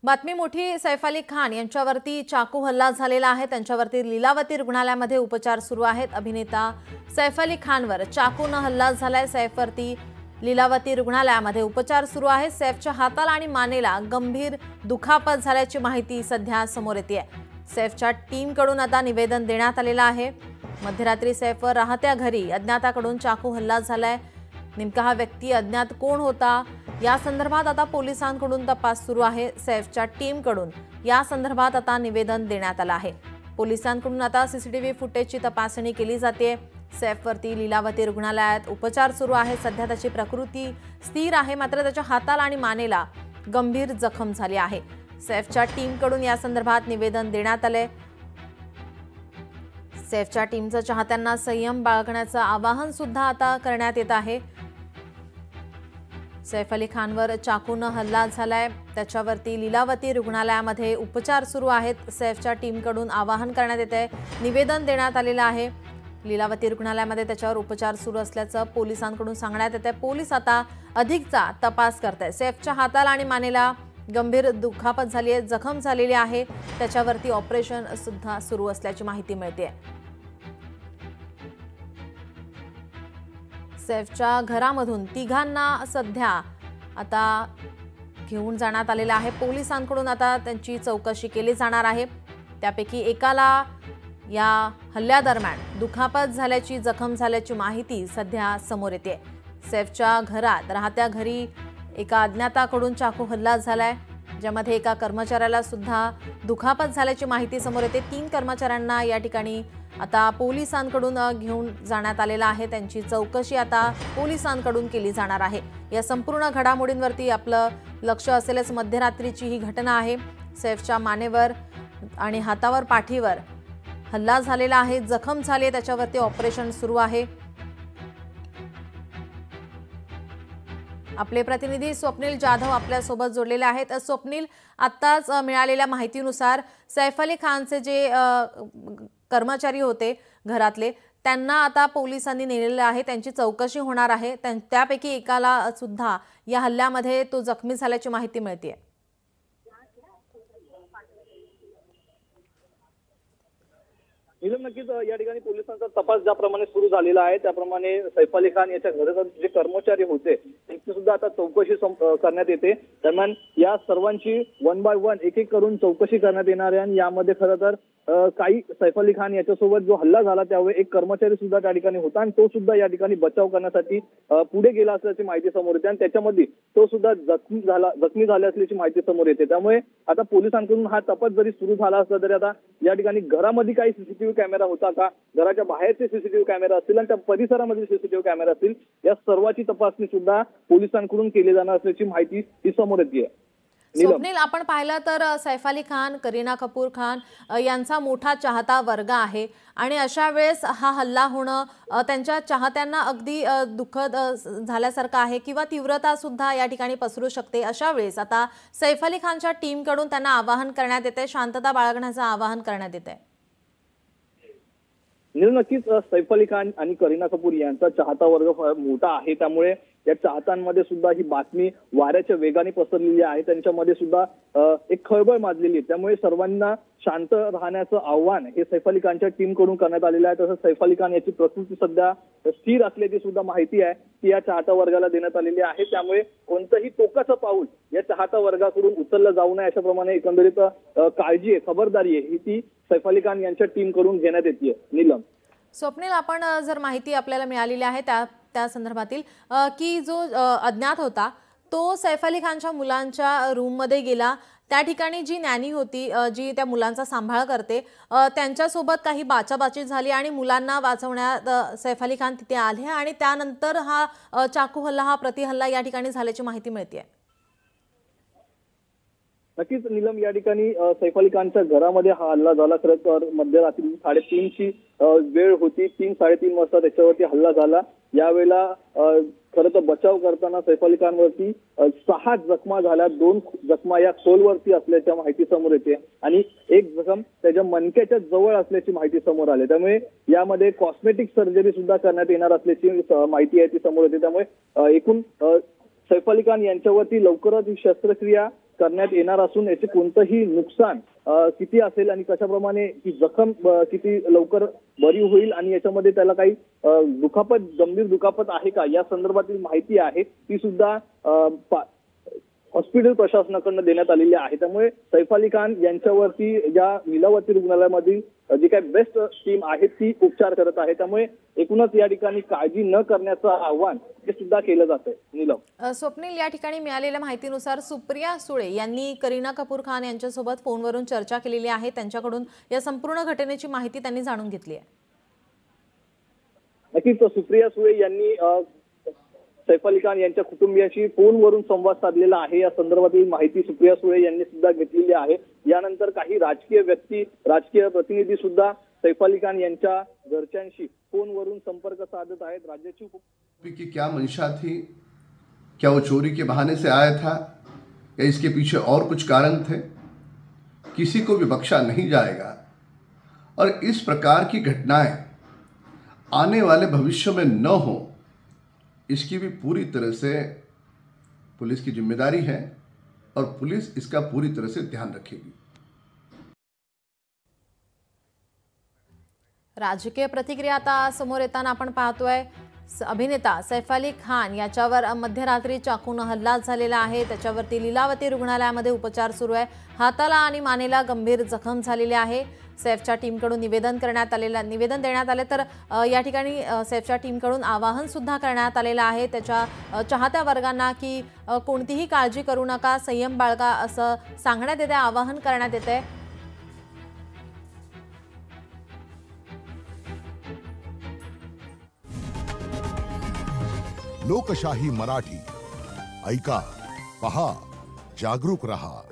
बातमी मोठी। सैफ अली खान यांच्यावरती चाकू हल्ला झालेला आहे। त्यांच्यावरती लीलावती रुग्णालयामध्ये उपचार सुरू आहेत। अभिनेता सैफ अली खानवर चाकूने हल्ला झालाय। सैफवरती लीलावती रुग्णालयामध्ये उपचार सुरू आहेत। सैफच्या हाताला आणि मानेला गंभीर दुखापत झाल्याची माहिती सध्या समोर येते। सैफच्या टीमकडून आता निवेदन देण्यात आलेलं आहे। मध्यरात्री सैफवर राहत्या घरी अज्ञाताकडून चाकू हल्ला झालाय। नेमका हा व्यक्ती अज्ञात कोण होता या संदर्भात आता पोलिसांकडून तपास सुरू आहे। सैफच्या टीमकडून या संदर्भात आता निवेदन देण्यात आलं आहे। पोलिसांकडून आता सीसीटीव्ही फुटेजची तपासणी केली जाते। सैफवरती लीलावती रुग्णालयात उपचार सुरू आहे। सध्या त्याची प्रकृती स्थिर आहे, मात्र त्याच्या हाताला आणि मानेला गंभीर जखम झाली आहे। सैफच्या टीमकडून या संदर्भात निवेदन देण्यात आले। सैफच्या टीमच्या चाहत्यांना संयम बाळगण्याचं आवाहन सुद्धा आता करण्यात येत आहे। सैफ अली खानवर चाकूने हल्ला झालाय। त्याच्यावरती लीलावती रुग्णालयामध्ये उपचार सुरू आहेत। सैफच्या टीमकडून आवाहन करण्यात येत आहे, निवेदन देण्यात आलेलं आहे। लीलावती रुग्णालयामध्ये त्याच्यावर उपचार सुरू असल्याचं पोलिसांकडून सांगण्यात येत आहे। पोलीस आता अधिकचा तपास करत आहेत। सैफच्या हाताला आणि मानेला गंभीर दुखापत झाली आहे, जखम झालेली आहे। त्याच्यावरती ऑपरेशन सुद्धा सुरू असल्याची माहिती मिळते। सैफच्या घरामधून तिघांना सध्या आता घेऊन जाण्यात आलेलं आहे। पोलिसांकडून आता त्यांची चौकशी केली जाणार आहे। त्यापैकी एकाला या हल्ल्यादरम्यान दुखापत झाल्याची, जखम झाल्याची माहिती सध्या समोर येते। सैफच्या घरात राहत्या घरी एका अज्ञाताकडून चाकू हल्ला झालाय, ज्यामध्ये एका कर्मचाऱ्याला सुद्धा दुखापत झाल्याची माहिती समोर येते। 3 कर्मचाऱ्यांना या ठिकाणी आता पोलिसांकडून घेऊन जाण्यात आलेला आहे। त्यांची चौकशी आता पोलिसांकडून केली जाणार आहे। या संपूर्ण घडामोडींवरती आपलं लक्ष असेलच। मध्यरात्रीची ही घटना आहे। सैफच्या मानेवर आणि हातावर, पाठीवर हल्ला झालेला आहे, जखम झाली, त्याच्यावरती ऑपरेशन सुरू आहे। आपले प्रतिनिधी स्वप्नील जाधव आपल्या सोबत जोडलेले आहेत। स्वप्नील, आत्ताच मिळालेल्या माहितीनुसार सैफ अली खानचे जे कर्मचारी होते घरातले, त्यांना आता पोलिसांनी नेलेले आहे। त्यांची चौकशी होणार आहे। त्यापैकी एकाला सुद्धा या हल्ल्यामध्ये तो जखमी झाल्याची माहिती मिळते। नक्कीच या ठिकाणी पोलिसांचा तपास ज्याप्रमाणे सुरू झालेला आहे त्याप्रमाणे सैफ अली खान याच्या घरात जे कर्मचारी होते त्यांची सुद्धा आता चौकशी करण्यात येते। दरम्यान या सर्वांची 1 बाय 1 एक एक करून चौकशी करण्यात येणार आहे। आणि यामध्ये खरं तर काही सैफ अली खान याच्यासोबत जो हल्ला झाला त्यावेळी एक कर्मचारी सुद्धा त्या ठिकाणी होता आणि तो सुद्धा या ठिकाणी बचाव करण्यासाठी पुढे गेला असल्याची माहिती समोर येते आणि त्याच्यामध्ये तो सुद्धा जखमी झाला असल्याची माहिती समोर येते। त्यामुळे आता पोलिसांकडून हा तपास जरी सुरू झाला असला तरी आता या ठिकाणी घरामध्ये काही सीसीटीव्ही कॅमेरा होता का, घराच्या बाहेरचे सीसीटीव्ही कॅमेरा असतील आणि त्या परिसरामधील सीसीटीव्ही कॅमेरा असतील, या सर्वांची तपासणी सुद्धा पोलिसांकडून केली जाणार असल्याची माहिती ही समोर येते। स्वप्नील, आपण पाहिलं तर सैफ अली खान, करीना कपूर खान यांचा मोठा चाहता वर्ग आहे आणि अशा वेळेस हा हल्ला होणं त्यांच्या चाहत्यांना अगदी दुःखद झाल्यासारखं आहे किंवा तीव्रता सुद्धा या ठिकाणी पसरू शकते। अशा वेळेस आता सैफ अली खानच्या टीमकडून त्यांना आवाहन करण्यात येते, शांतता बाळगण्याचं आवाहन करण्यात येते। नक्कीच सैफ अली खान आणि करीना कपूर यांचा चाहता वर्ग फार मोठा आहे। त्यामुळे या चाहत्यांमध्ये सुद्धा ही बातमी वाऱ्याच्या वेगाने पसरलेली आहे। त्यांच्यामध्ये सुद्धा एक खळबळ माजलेली आहे। त्यामुळे सर्वांना शांत राहण्याचं आव्हान हे सैफ अली खानच्या टीमकडून करण्यात आलेलं आहे। तसंच सैफ अली खान याची प्रकृती सध्या स्थिर असल्याची सुद्धा माहिती आहे ती या चाहता वर्गाला देण्यात आलेली आहे। त्यामुळे कोणतंही टोकाचं पाऊल या चाहता वर्गाकडून उचललं जाऊ नये अशाप्रमाणे एकंदरीत काळजी आहे, खबरदारी आहे ही ती सैफ अली खान यांच्या टीमकडून घेण्यात येते। नीलम, स्वप्नील, आपण जर माहिती आपल्याला मिळालेली आहे त्या संदर्भातील की जो अज्ञात होता तो सैफ अली खानच्या मुलांच्या रूममध्ये गेला, त्या ठिकाणी जी नॅनी होती जी त्या मुलांचा सांभाळ करते त्यांच्यासोबत काही बाचाबाची झाली आणि मुलांना वाचवण्यात सैफ अली खान तिथे आले आणि त्यानंतर हा चाकू हल्ला, हा प्रतिहल्ला या ठिकाणी झाल्याची माहिती मिळते। नक्कीच नीलम, या ठिकाणी सैफ अली खानच्या घरामध्ये हा हल्ला झाला। खरं तर मध्यरात्री 3:30ची वेळ होती, 3-3:30 वाजता त्याच्यावरती हल्ला झाला। यावेळेला खरं तर बचाव करताना सैफ अली खानवरती 6 जखमा झाल्या, 2 जखमा या खोलवरती असल्याच्या माहिती समोर येते आणि एक जखम त्याच्या मणक्याच्या जवळ असल्याची माहिती समोर आली। त्यामुळे यामध्ये कॉस्मेटिक सर्जरी सुद्धा करण्यात येणार असल्याची माहिती आहे ती समोर येते। त्यामुळे एकूण सैफ अली खान यांच्यावरती लवकरच ही शस्त्रक्रिया करण्यात येणार असून याचे कोणतंही नुकसान किती असेल आणि कशाप्रमाणे ही जखम किती लवकर बरी होईल आणि याच्यामध्ये त्याला काही गंभीर दुखापत आहे का या संदर्भातील माहिती आहे ती सुद्धा हॉस्पिटल प्रशासनाकडून देण्यात आलेली आहे। त्यामुळे सैफ अली खान यांच्यावरती या लीलावती रुग्णालयामधील जी काही बेस्ट टीम आहे ती उपचार करत आहे। त्यामुळे एकूणच या ठिकाणी काळजी न करण्याचं आव्हान हे सुद्धा केलं जातंय। नीलम, स्वप्नील, या ठिकाणी मिळालेल्या माहितीनुसार सुप्रिया सुळे यांनी करीना कपूर खान यांच्यासोबत फोनवरून चर्चा केलेली आहे, त्यांच्याकडून या संपूर्ण घटनेची माहिती त्यांनी जाणून घेतली आहे। नक्कीच सुप्रिया सुळे यांनी सैफ अली खान यांच्या कुटुंबियाशी फोनवरून संवाद साधलेला आहे। या संदर्भातील माहिती सुप्रिया सुळे यांनी सुद्धा घेतलेली आहे। यानंतर काही राजकीय व्यक्ती, राजकीय प्रतिनिधी सुद्धा सैफ अली खान यांच्या घरच्यांशी फोनवरून संपर्क साधत आहेत। राज्याची की क्या मंशा थी, क्या वो चोरी के बहाने से आया था या इसके पीछे और कुछ कारण थे, किसी को भी बख्शा नहीं जाएगा। और इस प्रकार की घटनाएं आने वाले भविष्य में न हो, इसकी भी पूरी तरह से पुलिस की जिम्मेदारी है और पुलिस इसका पूरी तरह से ध्यान रखेगी। राजकीय प्रतिक्रिया आता समोर येताना आपण पाहतोय अभिनेता सैफ अली खान याच्यावर मध्यरात्री चाकून हल्ला झालेला आहे। त्याच्यावरती लीलावती रुग्णालयामध्ये उपचार सुरू आहे। हाताला आणि मानेला गंभीर जखम झालेली आहे। सैफच्या टीमकडून निवेदन देण्यात आले, तर या ठिकाणी सैफच्या टीमकडून आवाहन सुद्धा करण्यात आलेलं आहे त्याच्या चाहत्या वर्गांना की कोणतीही काळजी करू नका, संयम बाळगा असं सांगण्यात येते, आवाहन करण्यात येते। लोकशाही मराठी ऐका, पहा, जागरूक रहा।